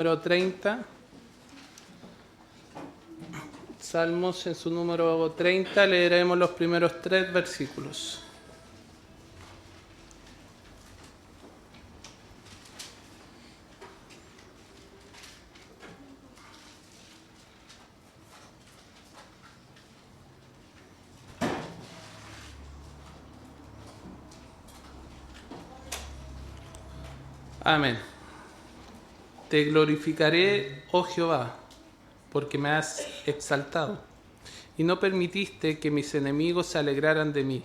número 30. Salmos en su número 30, leeremos los primeros 3 versículos. Amén. Te glorificaré, oh Jehová, porque me has exaltado, y no permitiste que mis enemigos se alegraran de mí.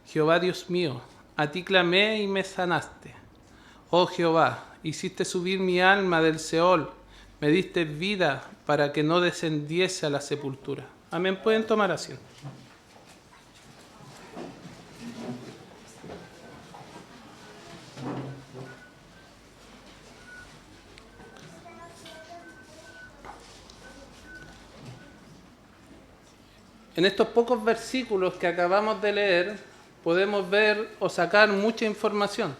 Jehová Dios mío, a ti clamé y me sanaste. Oh Jehová, hiciste subir mi alma del Seol, me diste vida para que no descendiese a la sepultura. Amén. Pueden tomar asiento. En estos pocos versículos que acabamos de leer, podemos ver o sacar mucha información.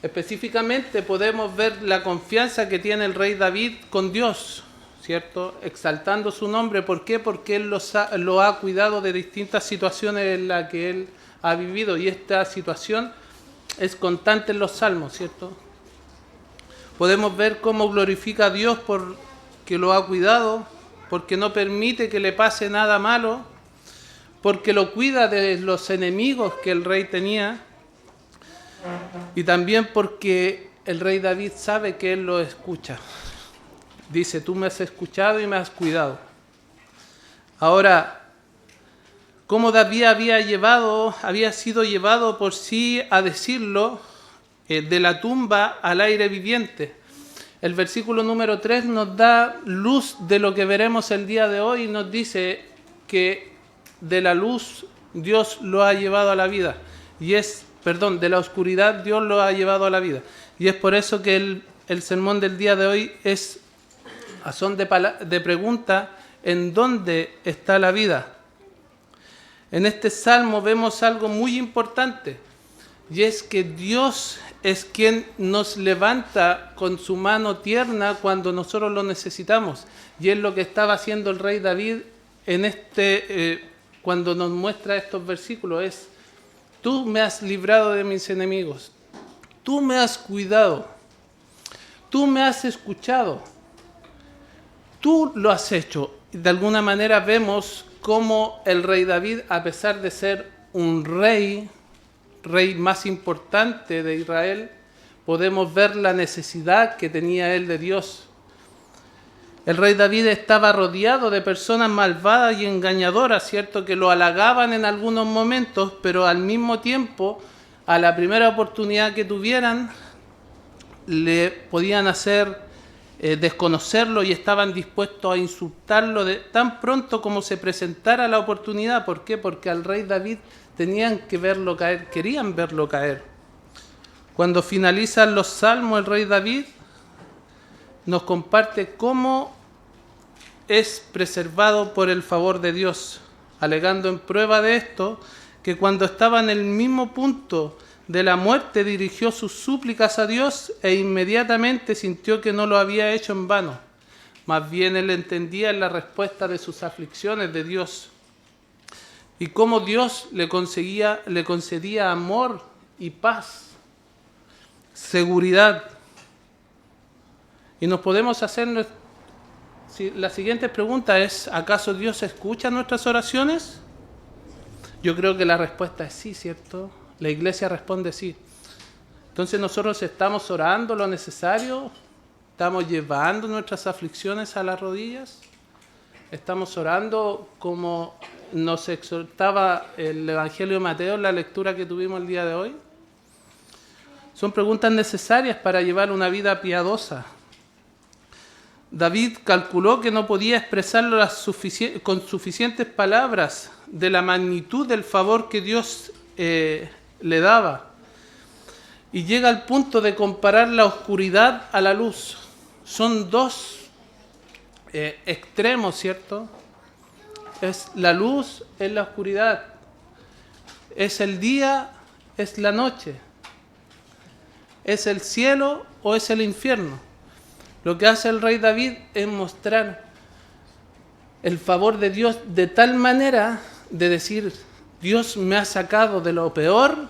Específicamente podemos ver la confianza que tiene el rey David con Dios, ¿cierto? Exaltando su nombre. ¿Por qué? Porque él lo ha cuidado de distintas situaciones en las que él ha vivido, y esta situación es constante en los salmos, ¿cierto? Podemos ver cómo glorifica a Dios porque lo ha cuidado, porque no permite que le pase nada malo, porque lo cuida de los enemigos que el rey tenía, y también porque el rey David sabe que él lo escucha. Dice, tú me has escuchado y me has cuidado. Ahora, ¿cómo David había sido llevado por sí a decirlo de la tumba al aire viviente? El versículo número 3 nos da luz de lo que veremos el día de hoy y nos dice que de la luz Dios lo ha llevado a la vida. De la oscuridad Dios lo ha llevado a la vida. Y es por eso que el sermón del día de hoy es a son de pregunta: ¿en dónde está la vida? En este salmo vemos algo muy importante, y es que Dios es quien nos levanta con su mano tierna cuando nosotros lo necesitamos. Y es lo que estaba haciendo el rey David cuando nos muestra estos versículos. Tú me has librado de mis enemigos, tú me has cuidado, tú me has escuchado, tú lo has hecho. De alguna manera vemos cómo el rey David, a pesar de ser un rey más importante de Israel, podemos ver la necesidad que tenía él de Dios. El rey David estaba rodeado de personas malvadas y engañadoras, ¿cierto?, que lo halagaban en algunos momentos, pero al mismo tiempo, a la primera oportunidad que tuvieran, le podían hacer desconocerlo y estaban dispuestos a insultarlo tan pronto como se presentara la oportunidad. ¿Por qué? Porque al rey David tenían que verlo caer, querían verlo caer. Cuando finalizan los salmos, el rey David nos comparte cómo es preservado por el favor de Dios, alegando en prueba de esto que cuando estaba en el mismo punto de la muerte dirigió sus súplicas a Dios e inmediatamente sintió que no lo había hecho en vano. Más bien él entendía en la respuesta de sus aflicciones de Dios, y cómo Dios le concedía amor y paz, seguridad. Y nos podemos hacer la siguiente pregunta: ¿acaso Dios escucha nuestras oraciones? Yo creo que la respuesta es sí, ¿cierto? La iglesia responde sí. Entonces nosotros estamos orando lo necesario, estamos llevando nuestras aflicciones a las rodillas, estamos orando como nos exhortaba el Evangelio de Mateo en la lectura que tuvimos el día de hoy. Son preguntas necesarias para llevar una vida piadosa. David calculó que no podía expresarlo con suficientes palabras de la magnitud del favor que Dios le daba. Y llega al punto de comparar la oscuridad a la luz. Son dos extremos, ¿cierto? Es la luz, es la oscuridad. Es el día, es la noche. ¿Es el cielo o es el infierno? Lo que hace el rey David es mostrar el favor de Dios de tal manera de decir, Dios me ha sacado de lo peor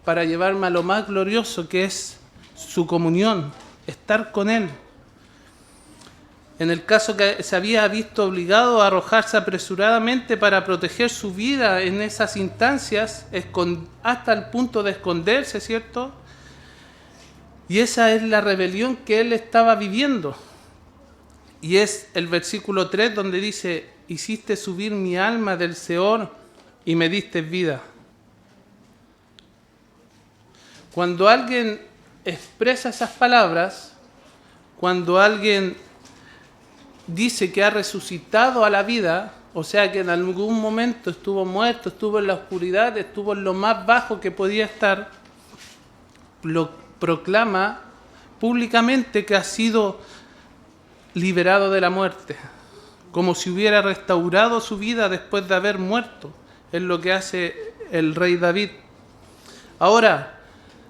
para llevarme a lo más glorioso, que es su comunión, estar con Él. En el caso que se había visto obligado a arrojarse apresuradamente para proteger su vida en esas instancias, hasta el punto de esconderse, ¿cierto? Y esa es la rebelión que él estaba viviendo. Y es el versículo 3 donde dice, hiciste subir mi alma del Seol y me diste vida. Cuando alguien expresa esas palabras, cuando alguien dice que ha resucitado a la vida, o sea que en algún momento estuvo muerto, estuvo en la oscuridad, estuvo en lo más bajo que podía estar, lo proclama públicamente que ha sido liberado de la muerte, como si hubiera restaurado su vida después de haber muerto. Es lo que hace el rey David. Ahora,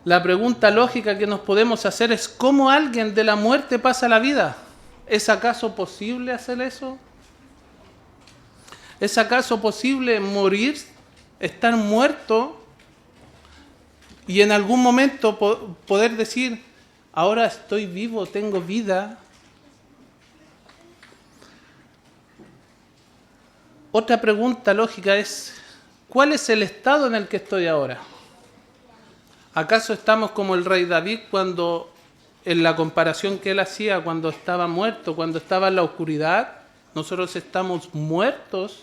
la pregunta lógica que nos podemos hacer es ¿cómo alguien de la muerte pasa a la vida? ¿Es acaso posible hacer eso? ¿Es acaso posible morir, estar muerto y en algún momento poder decir, ahora estoy vivo, tengo vida? Otra pregunta lógica es, ¿cuál es el estado en el que estoy ahora? ¿Acaso estamos como el rey David cuando, en la comparación que él hacía cuando estaba muerto, cuando estaba en la oscuridad? ¿Nosotros estamos muertos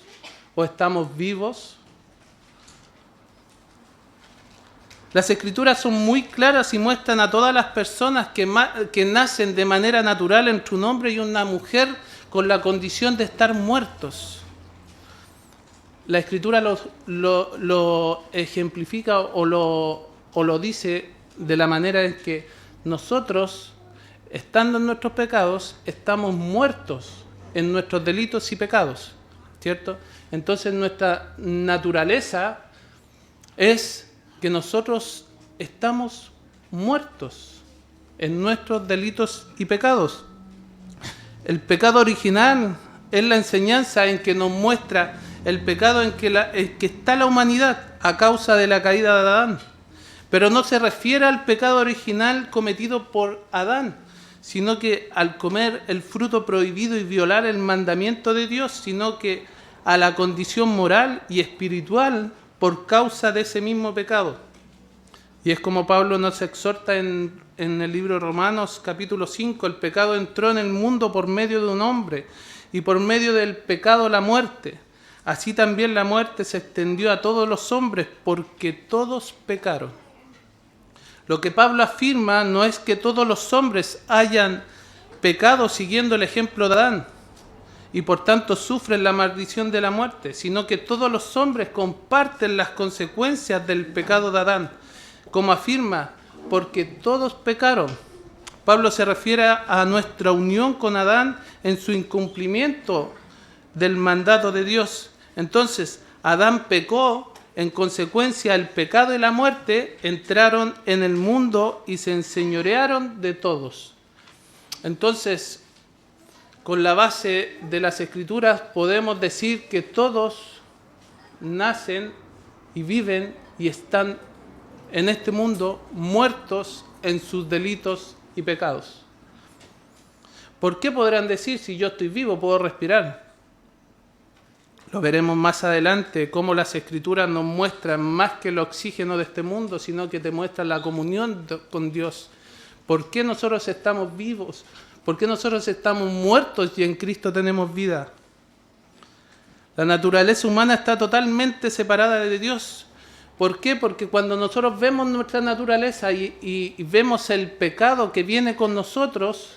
o estamos vivos? Las Escrituras son muy claras y muestran a todas las personas que nacen de manera natural entre un hombre y una mujer con la condición de estar muertos. La Escritura lo ejemplifica o lo dice de la manera en que nosotros, estando en nuestros pecados, estamos muertos en nuestros delitos y pecados, ¿cierto? Entonces nuestra naturaleza es que nosotros estamos muertos en nuestros delitos y pecados. El pecado original es la enseñanza en que nos muestra el pecado en que está la humanidad a causa de la caída de Adán. Pero no se refiere al pecado original cometido por Adán, sino que al comer el fruto prohibido y violar el mandamiento de Dios, sino que a la condición moral y espiritual por causa de ese mismo pecado. Y es como Pablo nos exhorta en el libro de Romanos capítulo 5, el pecado entró en el mundo por medio de un hombre, y por medio del pecado la muerte. Así también la muerte se extendió a todos los hombres, porque todos pecaron. Lo que Pablo afirma no es que todos los hombres hayan pecado siguiendo el ejemplo de Adán, y por tanto sufren la maldición de la muerte, sino que todos los hombres comparten las consecuencias del pecado de Adán, como afirma, porque todos pecaron. Pablo se refiere a nuestra unión con Adán en su incumplimiento del mandato de Dios. Entonces, Adán pecó, en consecuencia el pecado y la muerte entraron en el mundo y se enseñorearon de todos. Entonces, con la base de las Escrituras podemos decir que todos nacen y viven y están en este mundo muertos en sus delitos y pecados. ¿Por qué podrán decir si yo estoy vivo, puedo respirar? Lo veremos más adelante, cómo las Escrituras nos muestran más que el oxígeno de este mundo, sino que te muestran la comunión con Dios. ¿Por qué nosotros estamos vivos? ¿Por qué nosotros estamos muertos y en Cristo tenemos vida? La naturaleza humana está totalmente separada de Dios. ¿Por qué? Porque cuando nosotros vemos nuestra naturaleza y vemos el pecado que viene con nosotros,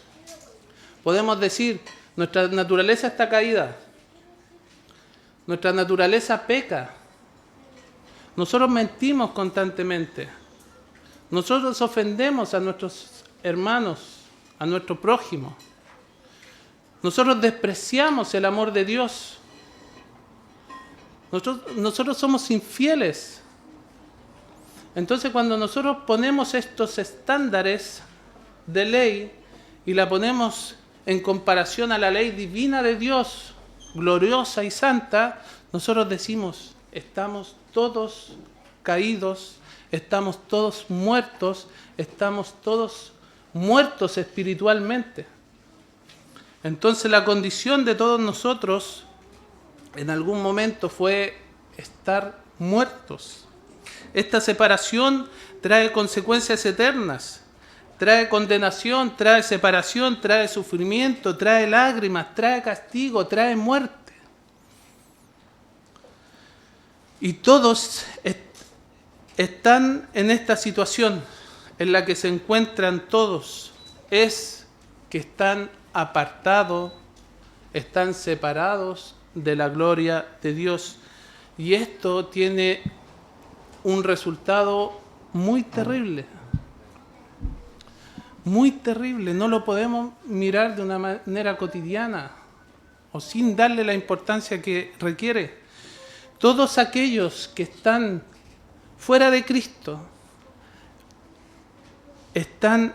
podemos decir, nuestra naturaleza está caída. Nuestra naturaleza peca. Nosotros mentimos constantemente. Nosotros ofendemos a nuestros hermanos, a nuestro prójimo. Nosotros despreciamos el amor de Dios. Nosotros somos infieles. Entonces, cuando nosotros ponemos estos estándares de ley y la ponemos en comparación a la ley divina de Dios, gloriosa y santa, nosotros decimos, estamos todos caídos, estamos todos muertos espiritualmente. Entonces la condición de todos nosotros en algún momento fue estar muertos. Esta separación trae consecuencias eternas, trae condenación, trae separación, trae sufrimiento, trae lágrimas, trae castigo, trae muerte. Y todos están en esta situación en la que se encuentran todos, es que están apartados, están separados de la gloria de Dios. Y esto tiene un resultado muy terrible. Muy terrible, no lo podemos mirar de una manera cotidiana o sin darle la importancia que requiere. Todos aquellos que están fuera de Cristo están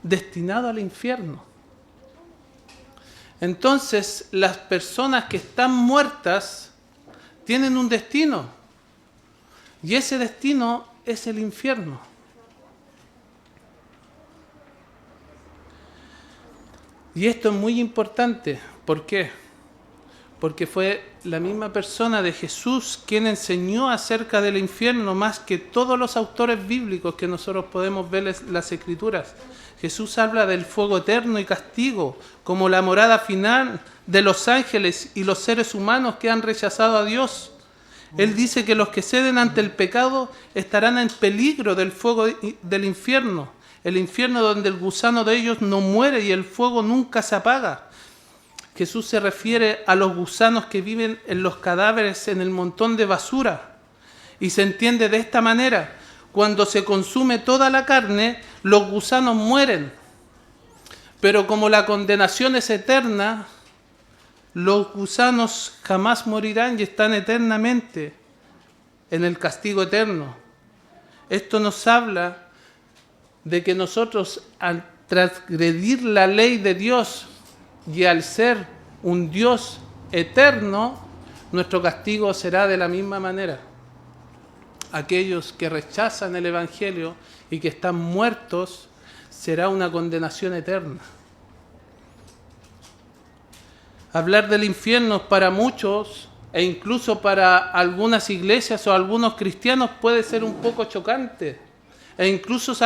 destinados al infierno. Entonces, las personas que están muertas tienen un destino, y ese destino es el infierno. Y esto es muy importante. ¿Por qué? Porque fue la misma persona de Jesús quien enseñó acerca del infierno más que todos los autores bíblicos que nosotros podemos ver en las Escrituras. Jesús habla del fuego eterno y castigo como la morada final de los ángeles y los seres humanos que han rechazado a Dios. Él dice que los que ceden ante el pecado estarán en peligro del fuego del infierno. El infierno donde el gusano de ellos no muere y el fuego nunca se apaga. Jesús se refiere a los gusanos que viven en los cadáveres, en el montón de basura. Y se entiende de esta manera: cuando se consume toda la carne, los gusanos mueren. Pero como la condenación es eterna, los gusanos jamás morirán y están eternamente en el castigo eterno. Esto nos habla de que nosotros, al transgredir la ley de Dios y al ser un Dios eterno, nuestro castigo será de la misma manera. Aquellos que rechazan el Evangelio y que están muertos, será una condenación eterna. Hablar del infierno para muchos, e incluso para algunas iglesias o algunos cristianos, puede ser un poco chocante. E incluso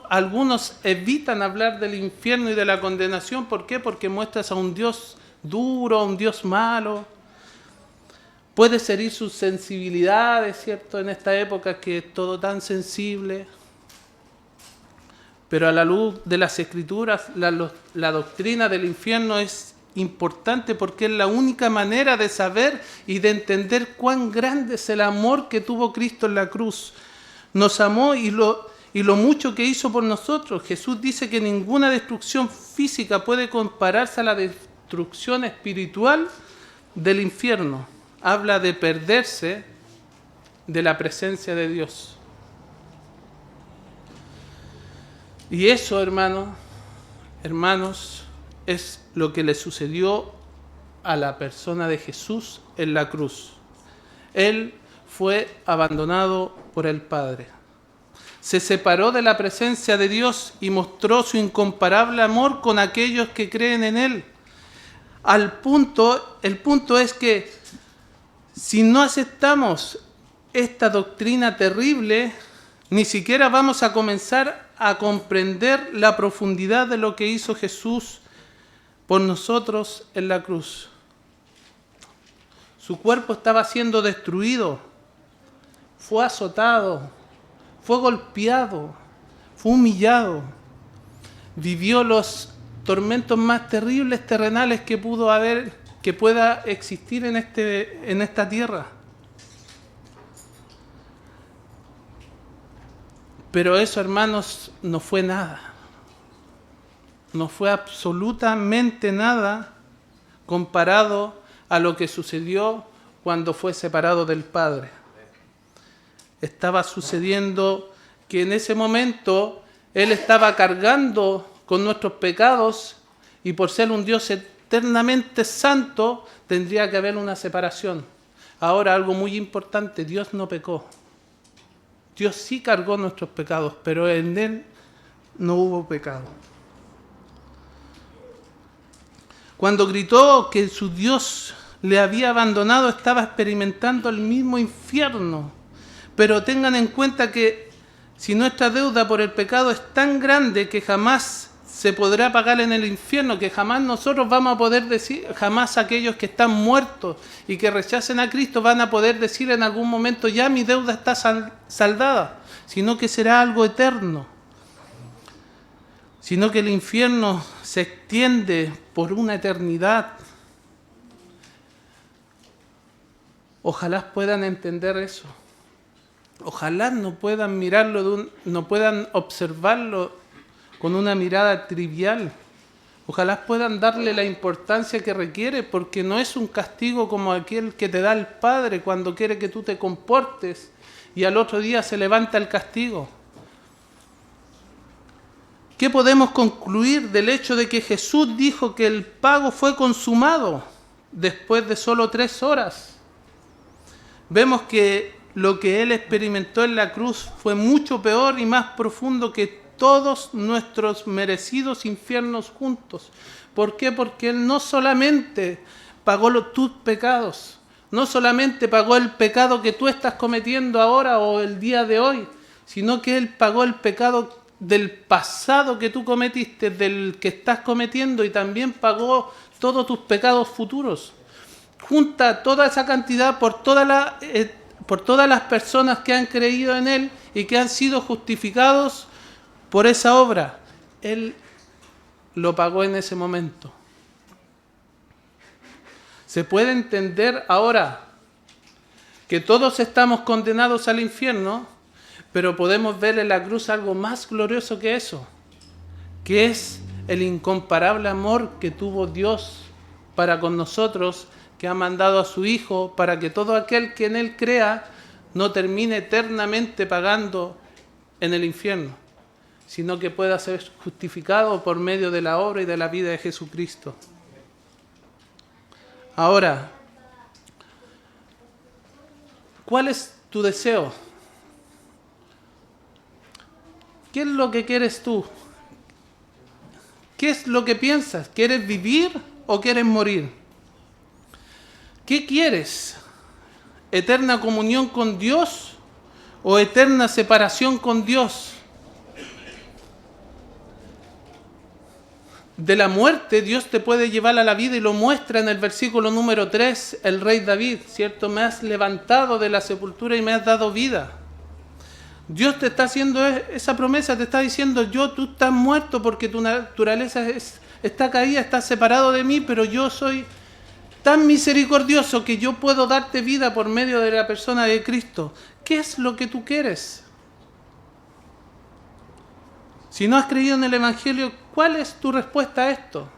algunos evitan hablar del infierno y de la condenación. ¿Por qué? Porque muestras a un Dios duro, a un Dios malo. Puedes herir sus sensibilidades, ¿cierto? En esta época que es todo tan sensible. Pero a la luz de las Escrituras, la doctrina del infierno es importante porque es la única manera de saber y de entender cuán grande es el amor que tuvo Cristo en la cruz. Nos amó y lo mucho que hizo por nosotros. Jesús dice que ninguna destrucción física puede compararse a la destrucción espiritual del infierno. Habla de perderse de la presencia de Dios. Y eso, hermanos, es lo que le sucedió a la persona de Jesús en la cruz. Él fue abandonado por el Padre. Se separó de la presencia de Dios y mostró su incomparable amor con aquellos que creen en Él. El punto es que si no aceptamos esta doctrina terrible, ni siquiera vamos a comenzar a comprender la profundidad de lo que hizo Jesús por nosotros en la cruz. Su cuerpo estaba siendo destruido, fue azotado, fue golpeado, fue humillado, vivió los tormentos más terribles terrenales que pueda existir en esta tierra. Pero eso, hermanos, no fue nada. No fue absolutamente nada comparado a lo que sucedió cuando fue separado del Padre. Estaba sucediendo que en ese momento Él estaba cargando con nuestros pecados y por ser un Dios eternamente santo, tendría que haber una separación. Ahora, algo muy importante, Dios no pecó. Dios sí cargó nuestros pecados, pero en Él no hubo pecado. Cuando gritó que su Dios le había abandonado, estaba experimentando el mismo infierno. Pero tengan en cuenta que si nuestra deuda por el pecado es tan grande que jamás se podrá pagar en el infierno, que jamás nosotros vamos a poder decir, jamás aquellos que están muertos y que rechacen a Cristo van a poder decir en algún momento, ya mi deuda está saldada, sino que será algo eterno. Sino que el infierno se extiende por una eternidad. Ojalá puedan entender eso. Ojalá no puedan mirarlo, no puedan observarlo con una mirada trivial. Ojalá puedan darle la importancia que requiere, porque no es un castigo como aquel que te da el Padre cuando quiere que tú te comportes y al otro día se levanta el castigo. ¿Qué podemos concluir del hecho de que Jesús dijo que el pago fue consumado después de solo 3 horas? Vemos que lo que Él experimentó en la cruz fue mucho peor y más profundo que todos nuestros merecidos infiernos juntos. ¿Por qué? Porque Él no solamente pagó tus pecados, no solamente pagó el pecado que tú estás cometiendo ahora o el día de hoy, sino que Él pagó el pecado del pasado que tú cometiste, del que estás cometiendo, y también pagó todos tus pecados futuros. Junta toda esa cantidad por todas las personas que han creído en Él y que han sido justificados por esa obra. Él lo pagó en ese momento. Se puede entender ahora que todos estamos condenados al infierno, pero podemos ver en la cruz algo más glorioso que eso, que es el incomparable amor que tuvo Dios para con nosotros, que ha mandado a su Hijo para que todo aquel que en Él crea no termine eternamente pagando en el infierno, sino que pueda ser justificado por medio de la obra y de la vida de Jesucristo. Ahora, ¿cuál es tu deseo? ¿Qué es lo que quieres tú? ¿Qué es lo que piensas? ¿Quieres vivir o quieres morir? ¿Qué quieres? ¿Eterna comunión con Dios o eterna separación con Dios? De la muerte Dios te puede llevar a la vida y lo muestra en el versículo número 3 el rey David, ¿cierto? Me has levantado de la sepultura y me has dado vida. Dios te está haciendo esa promesa, te está diciendo, tú estás muerto porque tu naturaleza está caída, estás separado de mí, pero yo soy tan misericordioso que yo puedo darte vida por medio de la persona de Cristo. ¿Qué es lo que tú quieres? Si no has creído en el Evangelio, ¿cuál es tu respuesta a esto?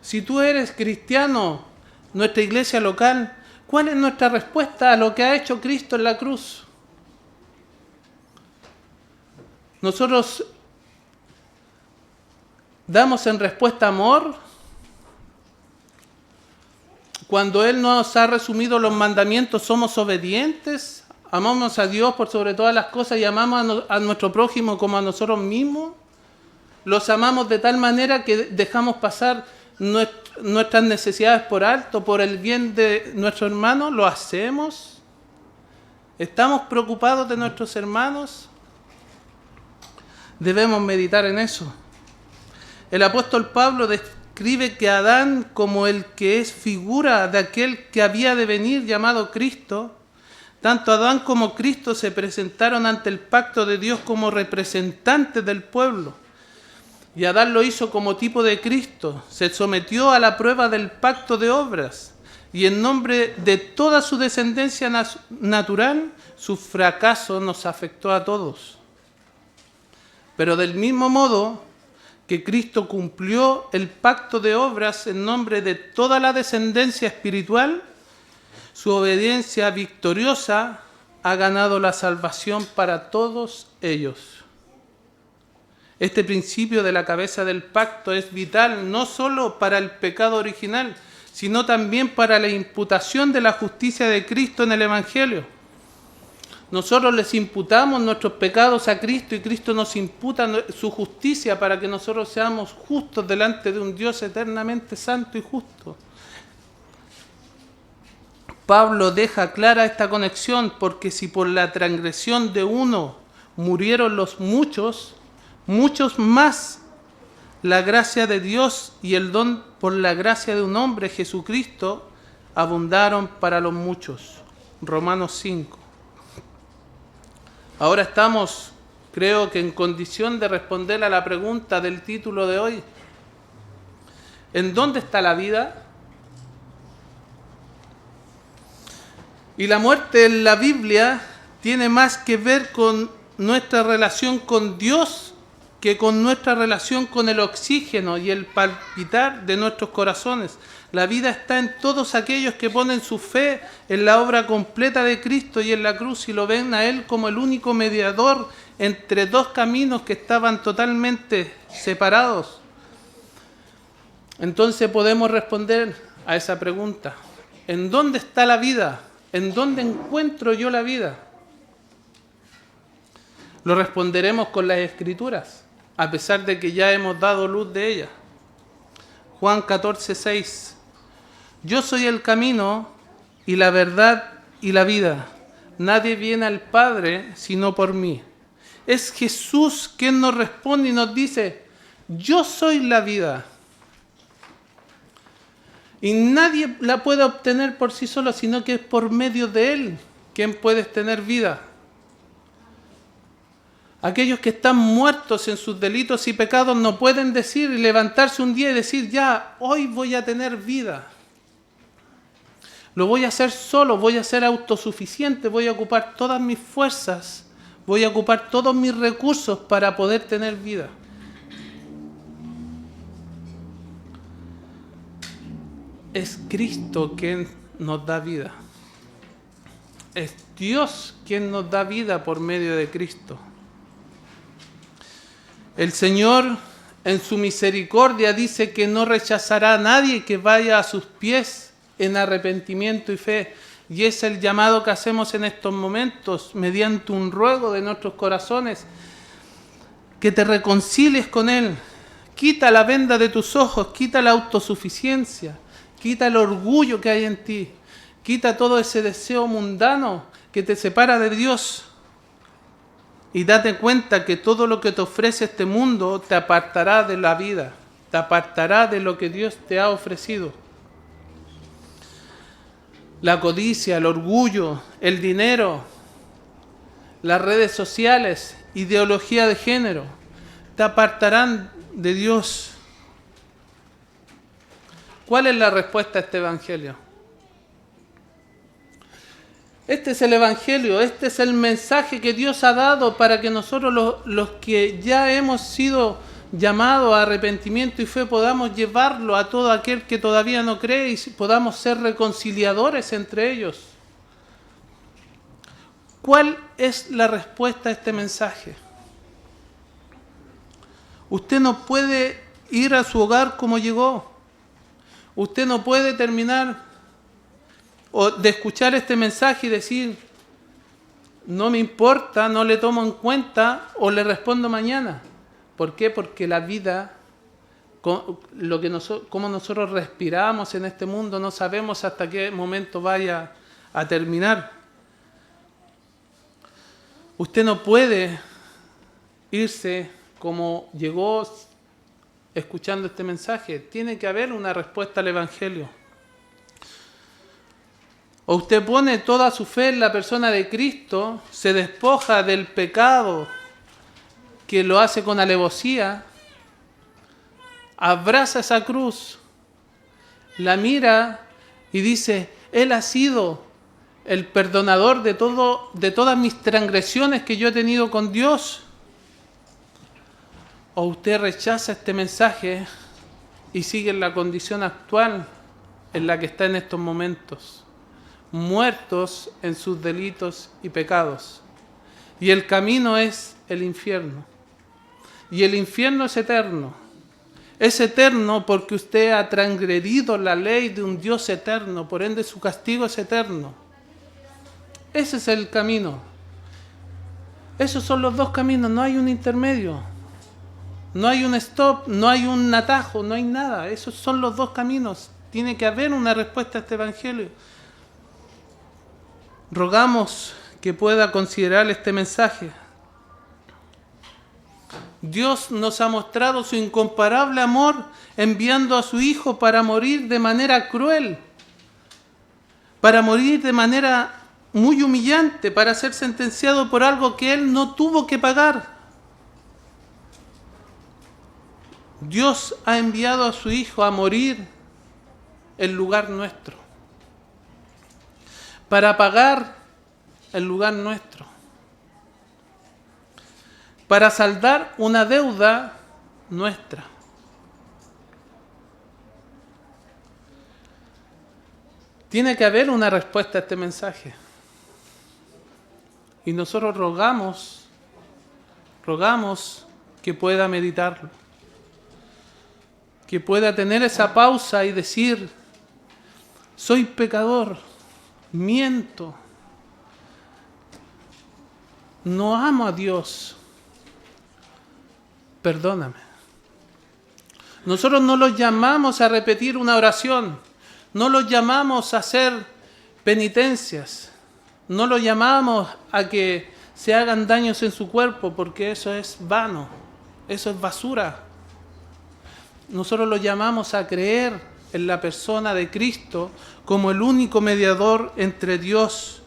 Si tú eres cristiano, nuestra iglesia local, ¿cuál es nuestra respuesta a lo que ha hecho Cristo en la cruz? Nosotros damos en respuesta amor cuando Él nos ha resumido los mandamientos, somos obedientes, amamos a Dios por sobre todas las cosas y amamos a nuestro prójimo como a nosotros mismos. Los amamos de tal manera que dejamos pasar nuestras necesidades por alto, por el bien de nuestros hermanos. ¿Lo hacemos? ¿Estamos preocupados de nuestros hermanos? Debemos meditar en eso. El apóstol Pablo describe que Adán, como el que es figura de aquel que había de venir llamado Cristo, tanto Adán como Cristo se presentaron ante el pacto de Dios como representantes del pueblo. Y Adán lo hizo como tipo de Cristo, se sometió a la prueba del pacto de obras, y en nombre de toda su descendencia natural, su fracaso nos afectó a todos. Pero del mismo modo que Cristo cumplió el pacto de obras en nombre de toda la descendencia espiritual, su obediencia victoriosa ha ganado la salvación para todos ellos. Este principio de la cabeza del pacto es vital no solo para el pecado original, sino también para la imputación de la justicia de Cristo en el Evangelio. Nosotros les imputamos nuestros pecados a Cristo y Cristo nos imputa su justicia para que nosotros seamos justos delante de un Dios eternamente santo y justo. Pablo deja clara esta conexión, porque si por la transgresión de uno murieron los muchos, muchos más la gracia de Dios y el don por la gracia de un hombre, Jesucristo, abundaron para los muchos. Romanos 5. Ahora estamos, creo que en condición de responder a la pregunta del título de hoy. ¿En dónde está la vida? Y la muerte en la Biblia tiene más que ver con nuestra relación con Dios que con nuestra relación con el oxígeno y el palpitar de nuestros corazones. La vida está en todos aquellos que ponen su fe en la obra completa de Cristo y en la cruz y lo ven a Él como el único mediador entre dos caminos que estaban totalmente separados. Entonces podemos responder a esa pregunta. ¿En dónde está la vida? ¿En dónde encuentro yo la vida? Lo responderemos con las Escrituras, a pesar de que ya hemos dado luz de ellas. Juan 14:6. Yo soy el camino y la verdad y la vida. Nadie viene al Padre sino por mí. Es Jesús quien nos responde y nos dice, yo soy la vida. Y nadie la puede obtener por sí solo, sino que es por medio de Él quien puedes tener vida. Aquellos que están muertos en sus delitos y pecados no pueden decir y levantarse un día y decir, ya, hoy voy a tener vida. Lo voy a hacer solo, voy a ser autosuficiente, voy a ocupar todas mis fuerzas, voy a ocupar todos mis recursos para poder tener vida. Es Cristo quien nos da vida. Es Dios quien nos da vida por medio de Cristo. El Señor, en su misericordia, dice que no rechazará a nadie que vaya a sus pies en arrepentimiento y fe. Y es el llamado que hacemos en estos momentos, mediante un ruego de nuestros corazones, que te reconcilies con Él. Quita la venda de tus ojos, quita la autosuficiencia, quita el orgullo que hay en ti, quita todo ese deseo mundano que te separa de Dios. Y date cuenta que todo lo que te ofrece este mundo te apartará de la vida, te apartará de lo que Dios te ha ofrecido. La codicia, el orgullo, el dinero, las redes sociales, ideología de género, te apartarán de Dios. ¿Cuál es la respuesta a este evangelio? Este es el evangelio, este es el mensaje que Dios ha dado para que nosotros los que ya hemos sido llamados a arrepentimiento y fe podamos llevarlo a todo aquel que todavía no cree y podamos ser reconciliadores entre ellos. ¿Cuál es la respuesta a este mensaje? Usted no puede ir a su hogar como llegó. Usted no puede terminar o de escuchar este mensaje y decir, no me importa, no le tomo en cuenta o le respondo mañana. ¿Por qué? Porque la vida, como nosotros respiramos en este mundo, no sabemos hasta qué momento vaya a terminar. Usted no puede irse como llegó escuchando este mensaje. Tiene que haber una respuesta al Evangelio. O usted pone toda su fe en la persona de Cristo, se despoja del pecado que lo hace con alevosía, abraza esa cruz, la mira y dice, Él ha sido el perdonador de todas mis transgresiones que yo he tenido con Dios. O usted rechaza este mensaje y sigue en la condición actual en la que está en estos momentos, muertos en sus delitos y pecados. Y el camino es el infierno. Y el infierno es eterno. Es eterno porque usted ha transgredido la ley de un Dios eterno, por ende su castigo es eterno. Ese es el camino. Esos son los dos caminos, no hay un intermedio. No hay un stop, no hay un atajo, no hay nada. Esos son los dos caminos. Tiene que haber una respuesta a este evangelio. Rogamos que pueda considerar este mensaje. Dios nos ha mostrado su incomparable amor enviando a su Hijo para morir de manera cruel, para morir de manera muy humillante, para ser sentenciado por algo que Él no tuvo que pagar. Dios ha enviado a su Hijo a morir en lugar nuestro, para pagar el lugar nuestro, para saldar una deuda nuestra. Tiene que haber una respuesta a este mensaje. Y nosotros rogamos que pueda meditarlo, que pueda tener esa pausa y decir, soy pecador, miento, no amo a Dios, perdóname. Nosotros no los llamamos a repetir una oración, no los llamamos a hacer penitencias, no los llamamos a que se hagan daños en su cuerpo, porque eso es vano, eso es basura. Nosotros los llamamos a creer en la persona de Cristo como el único mediador entre Dios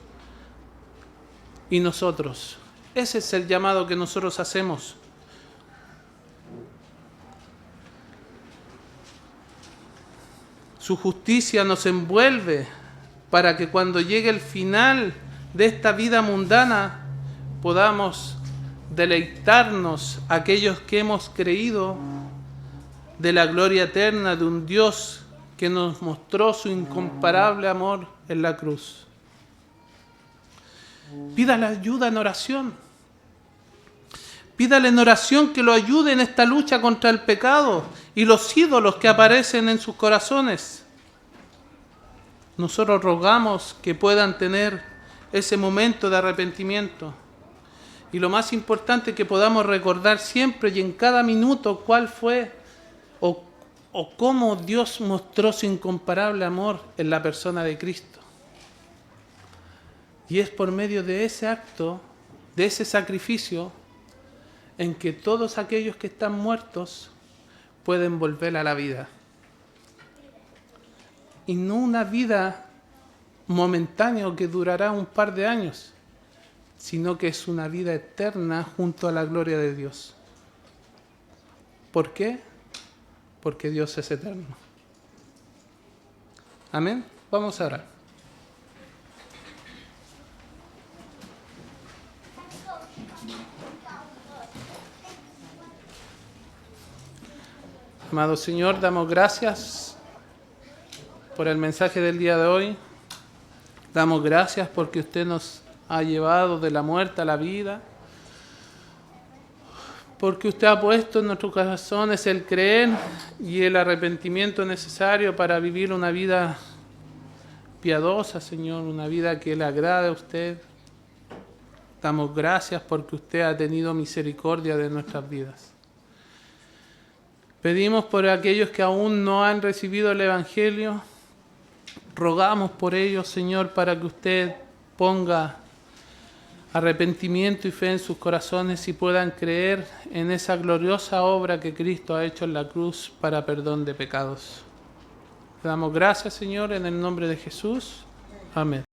y nosotros. Ese es el llamado que nosotros hacemos. Su justicia nos envuelve para que cuando llegue el final de esta vida mundana podamos deleitarnos aquellos que hemos creído de la gloria eterna de un Dios que nos mostró su incomparable amor en la cruz. Pídale ayuda en oración. Pídale en oración que lo ayude en esta lucha contra el pecado y los ídolos que aparecen en sus corazones. Nosotros rogamos que puedan tener ese momento de arrepentimiento. Y lo más importante, que podamos recordar siempre y en cada minuto cuál fue o cómo Dios mostró su incomparable amor en la persona de Cristo. Y es por medio de ese acto, de ese sacrificio, en que todos aquellos que están muertos pueden volver a la vida. Y no una vida momentánea que durará un par de años, sino que es una vida eterna junto a la gloria de Dios. ¿Por qué? Porque Dios es eterno. Amén. Vamos a orar. Amado Señor, damos gracias por el mensaje del día de hoy. Damos gracias porque usted nos ha llevado de la muerte a la vida. Porque usted ha puesto en nuestros corazones el creer y el arrepentimiento necesario para vivir una vida piadosa, Señor, una vida que le agrade a usted. Damos gracias porque usted ha tenido misericordia de nuestras vidas. Pedimos por aquellos que aún no han recibido el Evangelio. Rogamos por ellos, Señor, para que usted ponga arrepentimiento y fe en sus corazones y puedan creer en esa gloriosa obra que Cristo ha hecho en la cruz para perdón de pecados. Le damos gracias, Señor, en el nombre de Jesús. Amén.